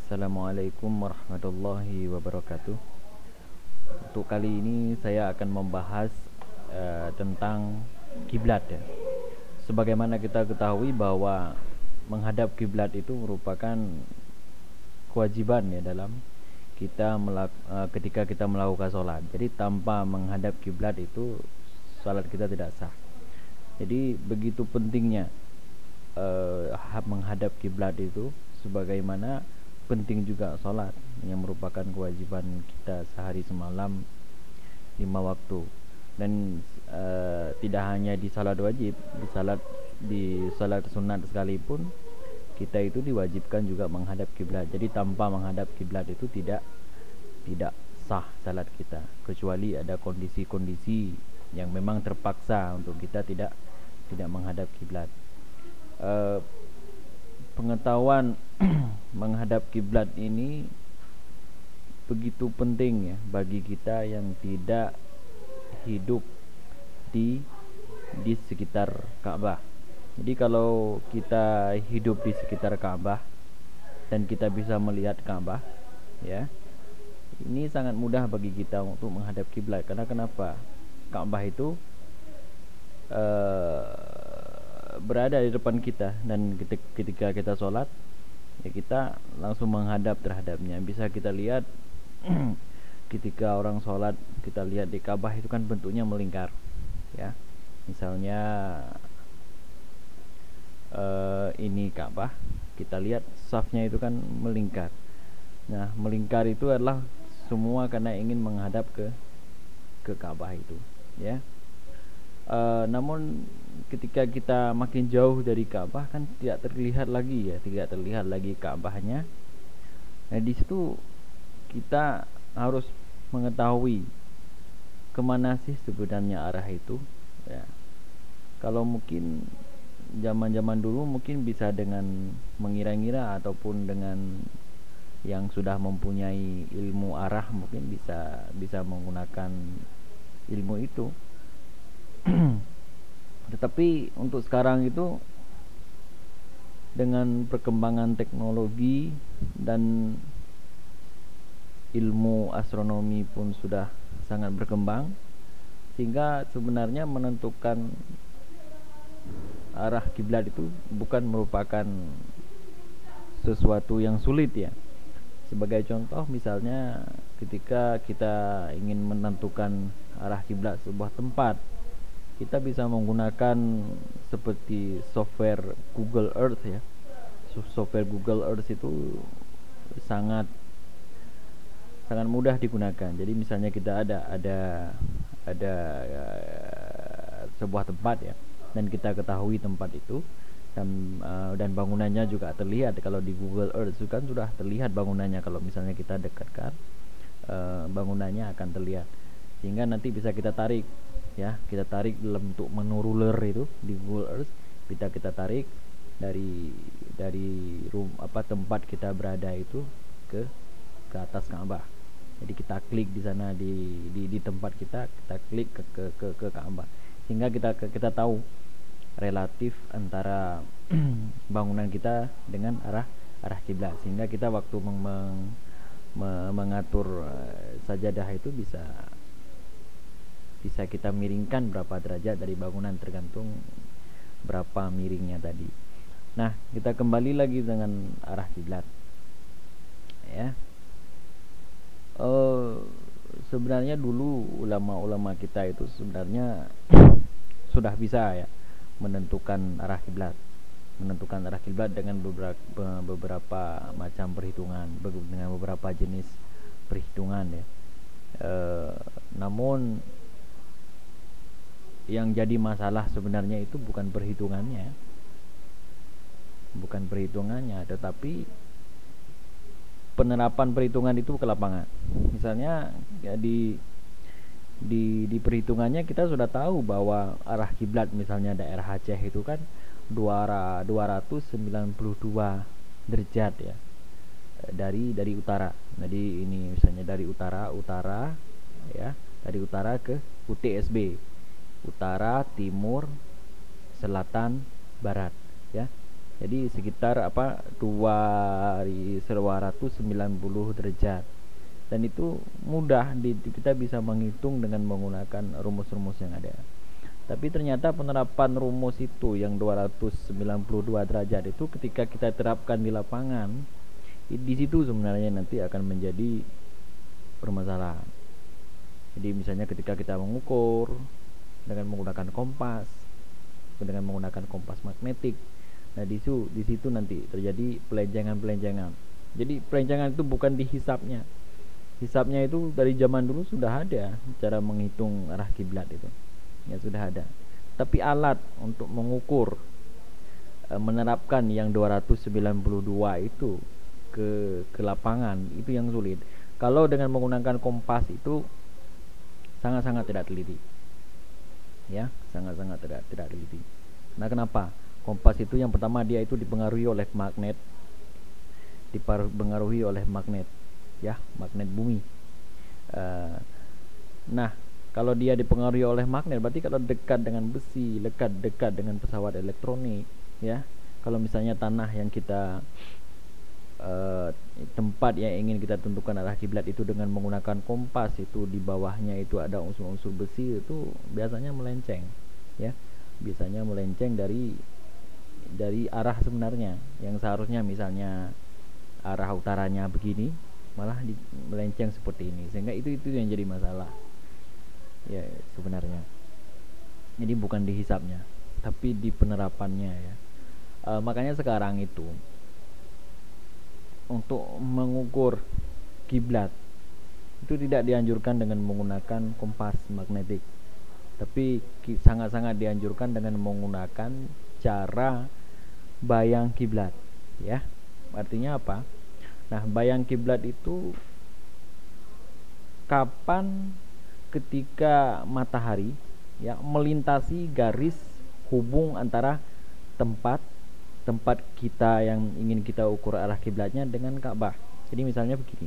Assalamualaikum warahmatullahi wabarakatuh. Untuk kali ini saya akan membahas tentang kiblat ya. Sebagaimana kita ketahui bahwa menghadap kiblat itu merupakan kewajiban ya dalam ketika kita melakukan sholat. Jadi tanpa menghadap kiblat itu sholat kita tidak sah. Jadi begitu pentingnya menghadap kiblat itu, sebagaimana penting juga sholat yang merupakan kewajiban kita sehari semalam 5 waktu. Dan tidak hanya di salat wajib, di salat sunat sekalipun kita itu diwajibkan juga menghadap kiblat. Jadi tanpa menghadap kiblat itu tidak sah salat kita, kecuali ada kondisi-kondisi yang memang terpaksa untuk kita tidak menghadap kiblat. Pengetahuan menghadap kiblat ini begitu penting ya bagi kita yang tidak hidup di sekitar Ka'bah. Jadi kalau kita hidup di sekitar Ka'bah dan kita bisa melihat Ka'bah ya, ini sangat mudah bagi kita untuk menghadap kiblat. Karena kenapa? Ka'bah itu berada di depan kita, dan ketika kita sholat ya kita langsung menghadap terhadapnya. Bisa kita lihat ketika orang sholat, kita lihat di Ka'bah itu kan bentuknya melingkar ya. Misalnya ini Ka'bah, kita lihat safnya itu kan melingkar. Nah, melingkar itu adalah semua karena ingin menghadap ke Ka'bah itu ya. Namun ketika kita makin jauh dari Ka'bah kan tidak terlihat lagi Ka'bahnya. Nah, di situ kita harus mengetahui kemana sih sebenarnya arah itu ya. Kalau mungkin zaman-zaman dulu mungkin bisa dengan mengira-ngira, ataupun dengan yang sudah mempunyai ilmu arah mungkin bisa menggunakan ilmu itu. Tetapi untuk sekarang itu dengan perkembangan teknologi dan ilmu astronomi pun sudah sangat berkembang, sehingga sebenarnya menentukan arah kiblat itu bukan merupakan sesuatu yang sulit ya. Sebagai contoh, misalnya ketika kita ingin menentukan arah kiblat sebuah tempat, kita bisa menggunakan seperti software Google Earth ya. Software Google Earth itu sangat mudah digunakan. Jadi misalnya kita ada sebuah tempat ya, dan kita ketahui tempat itu, dan bangunannya juga terlihat. Kalau di Google Earth itu kan sudah terlihat bangunannya. Kalau misalnya kita dekatkan, bangunannya akan terlihat, sehingga nanti bisa kita tarik ya. Kita tarik dalam bentuk menu ruler itu di Google Earth. Kita tarik dari tempat kita berada itu ke atas Ka'bah. Jadi kita klik di sana, di tempat kita klik ke Ka'bah, sehingga kita tahu relatif antara bangunan kita dengan arah kiblat, sehingga kita waktu mengatur sajadah itu bisa kita miringkan berapa derajat dari bangunan, tergantung berapa miringnya tadi. Nah, kita kembali lagi dengan arah kiblat ya. Sebenarnya dulu ulama-ulama kita itu sebenarnya sudah bisa ya menentukan arah kiblat dengan beberapa macam perhitungan, dengan beberapa jenis perhitungan ya. Namun yang jadi masalah sebenarnya itu bukan perhitungannya, tetapi penerapan perhitungan itu ke lapangan. Misalnya ya, di perhitungannya kita sudah tahu bahwa arah kiblat misalnya daerah Aceh itu kan 292 derajat ya, dari utara. Jadi ini misalnya dari utara ya, dari utara ke UTSB, utara, timur, selatan, barat ya. Jadi sekitar 2190 derajat. Dan itu mudah kita bisa menghitung dengan menggunakan rumus-rumus yang ada. Tapi ternyata penerapan rumus itu yang 292 derajat itu ketika kita terapkan di lapangan, di situ sebenarnya nanti akan menjadi permasalahan. Jadi misalnya ketika kita mengukur dengan menggunakan kompas magnetik, nah di situ nanti terjadi pelenjangan. Jadi pelenjangan itu bukan di hisapnya itu dari zaman dulu sudah ada cara menghitung arah kiblat itu, ya sudah ada. Tapi alat untuk mengukur menerapkan yang 292 itu ke lapangan itu yang sulit. Kalau dengan menggunakan kompas itu sangat-sangat tidak teliti, ya, sangat-sangat tidak teliti. Nah, kenapa? Kompas itu yang pertama dia itu dipengaruhi oleh magnet, ya, magnet bumi. Nah, kalau dia dipengaruhi oleh magnet, berarti kalau dekat dengan besi, dekat dengan pesawat elektronik, ya. Kalau misalnya tanah yang kita tempat yang ingin kita tentukan arah kiblat itu dengan menggunakan kompas, itu di bawahnya itu ada unsur-unsur besi, itu biasanya melenceng, ya. Biasanya melenceng dari arah sebenarnya yang seharusnya misalnya arah utaranya begini, malah melenceng seperti ini, sehingga itu yang jadi masalah, ya, sebenarnya. Jadi bukan di hisapnya, tapi di penerapannya, ya. Makanya sekarang itu untuk mengukur kiblat itu tidak dianjurkan dengan menggunakan kompas magnetik, tapi sangat-sangat dianjurkan dengan menggunakan cara bayang kiblat, ya. Artinya apa? Nah, bayang kiblat itu kapan ketika matahari, ya, melintasi garis hubung antara tempat kita yang ingin kita ukur arah kiblatnya dengan Ka'bah. Jadi misalnya begini,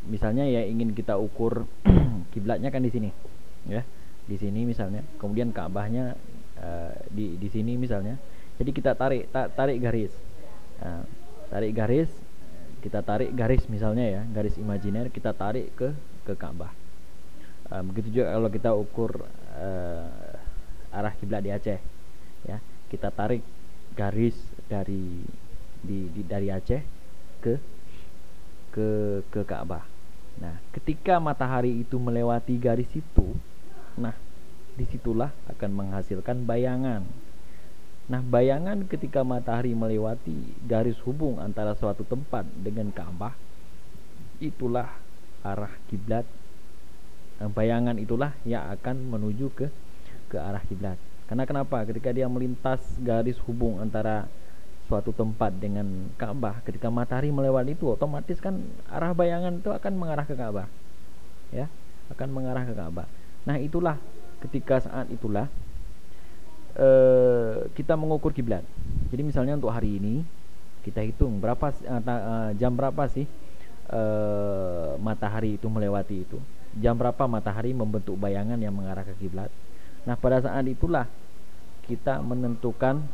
misalnya ya ingin kita ukur kiblatnya kan di sini, ya, di sini misalnya, kemudian Ka'bahnya di sini misalnya. Jadi kita tarik garis, kita tarik garis misalnya, ya, garis imajiner kita tarik ke Ka'bah. Begitu juga kalau kita ukur arah kiblat di Aceh, ya, kita tarik garis dari Aceh ke Ka'bah. Nah, ketika matahari itu melewati garis itu, nah, disitulah akan menghasilkan bayangan. Nah, bayangan ketika matahari melewati garis hubung antara suatu tempat dengan Ka'bah, itulah arah kiblat. Bayangan itulah yang akan menuju ke arah kiblat. Karena kenapa? Ketika dia melintas garis hubung antara suatu tempat dengan Ka'bah, ketika matahari melewati itu, otomatis kan arah bayangan itu akan mengarah ke Ka'bah, ya, akan mengarah ke Ka'bah. Nah, itulah ketika saat itulah kita mengukur kiblat. Jadi misalnya untuk hari ini kita hitung jam berapa sih matahari itu melewati itu, jam berapa matahari membentuk bayangan yang mengarah ke kiblat. Nah, pada saat itulah kita menentukan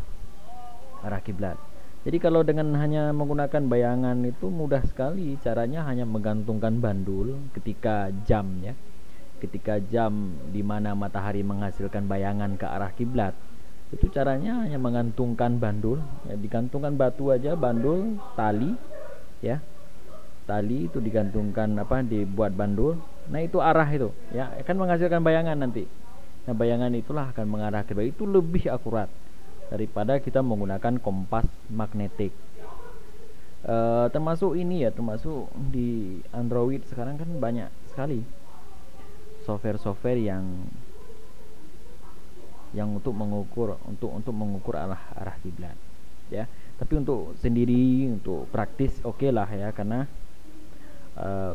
arah kiblat. Jadi kalau dengan hanya menggunakan bayangan itu mudah sekali. Caranya hanya menggantungkan bandul ketika jam, ya. Ketika jam di mana matahari menghasilkan bayangan ke arah kiblat, itu caranya hanya menggantungkan bandul, ya, digantungkan batu aja, bandul, tali, ya. Tali itu digantungkan dibuat bandul. Nah, itu arah itu, ya, akan menghasilkan bayangan nanti. Nah, bayangan itulah akan mengarah ke kiblat. Itu lebih akurat daripada kita menggunakan kompas magnetik. Termasuk ini, ya, termasuk di Android sekarang kan banyak sekali software yang untuk mengukur arah kiblat, ya. Tapi untuk sendiri, untuk praktis oke lah, ya, karena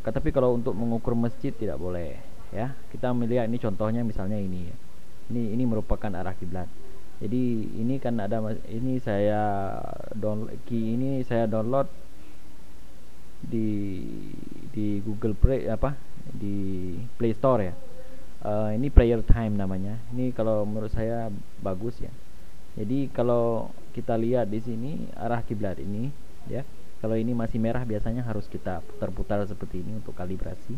tapi kalau untuk mengukur masjid tidak boleh, ya. Kita melihat ini contohnya misalnya ini, ya. Ini merupakan arah kiblat. Jadi ini kan ada, ini saya download di Google Play, di Play Store, ya. Ini prayer time namanya. Ini kalau menurut saya bagus, ya. Jadi kalau kita lihat di sini arah kiblat ini, ya. Kalau ini masih merah biasanya harus kita putar-putar seperti ini untuk kalibrasi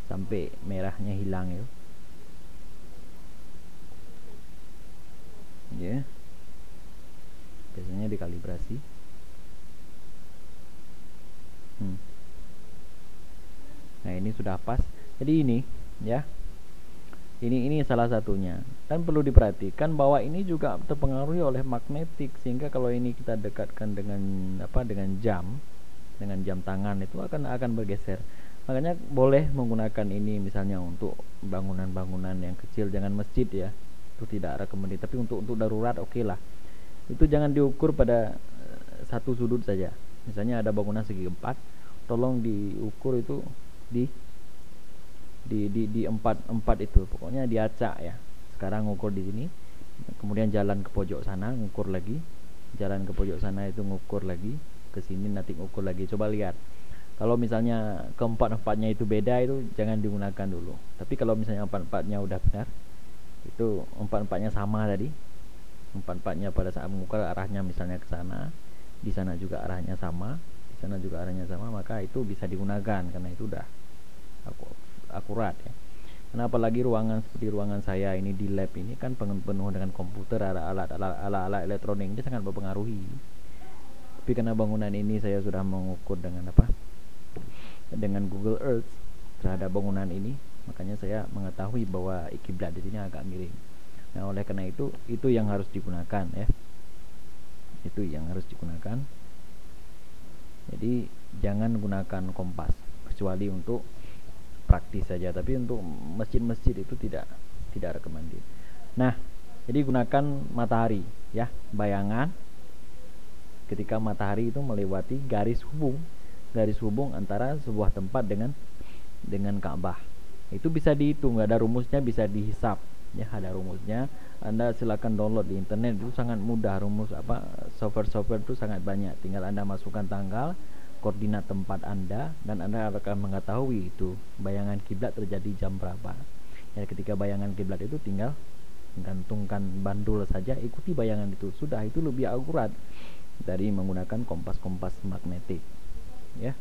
sampai merahnya hilang ya. Ya. Biasanya dikalibrasi. Nah, ini sudah pas. Jadi ini, ya. Ini salah satunya. Dan perlu diperhatikan bahwa ini juga terpengaruhi oleh magnetik, sehingga kalau ini kita dekatkan dengan jam tangan itu akan bergeser. Makanya boleh menggunakan ini misalnya untuk bangunan-bangunan yang kecil, jangan masjid ya. Itu tidak recommended, tapi untuk darurat oke lah. Itu jangan diukur pada satu sudut saja. Misalnya ada bangunan segi 4, tolong diukur itu di empat itu, pokoknya diacak ya. Sekarang ngukur di sini, kemudian jalan ke pojok sana ngukur lagi, jalan ke pojok sana itu ngukur lagi, ke sini nanti ngukur lagi. Coba lihat, kalau misalnya keempat-empatnya itu beda, itu jangan digunakan dulu. Tapi kalau misalnya empat-empatnya udah benar, itu empat-empatnya sama tadi, empat-empatnya pada saat mengukur arahnya misalnya ke sana, di sana juga arahnya sama, di sana juga arahnya sama, maka itu bisa digunakan karena itu udah akurat ya. Karena apalagi ruangan seperti ruangan saya ini di lab ini kan penuh dengan komputer, alat-alat elektronik, ini sangat mempengaruhi. Tapi karena bangunan ini saya sudah mengukur dengan dengan Google Earth terhadap bangunan ini, makanya saya mengetahui bahwa kiblat di sini agak miring. Nah, oleh karena itu yang harus digunakan ya. Itu yang harus digunakan. Jadi jangan gunakan kompas kecuali untuk praktis saja, tapi untuk masjid-masjid itu tidak recommended. Nah, jadi gunakan matahari ya, bayangan ketika matahari itu melewati garis hubung antara sebuah tempat dengan Ka'bah. Itu bisa dihitung, ada rumusnya, bisa dihisap ya, ada rumusnya. Anda silakan download di internet, itu sangat mudah. Rumus software itu sangat banyak, tinggal Anda masukkan tanggal, koordinat tempat Anda, dan Anda akan mengetahui itu bayangan kiblat terjadi jam berapa. Ya, ketika bayangan kiblat itu tinggal gantungkan bandul saja, ikuti bayangan itu. Sudah, itu lebih akurat dari menggunakan kompas magnetik. Ya.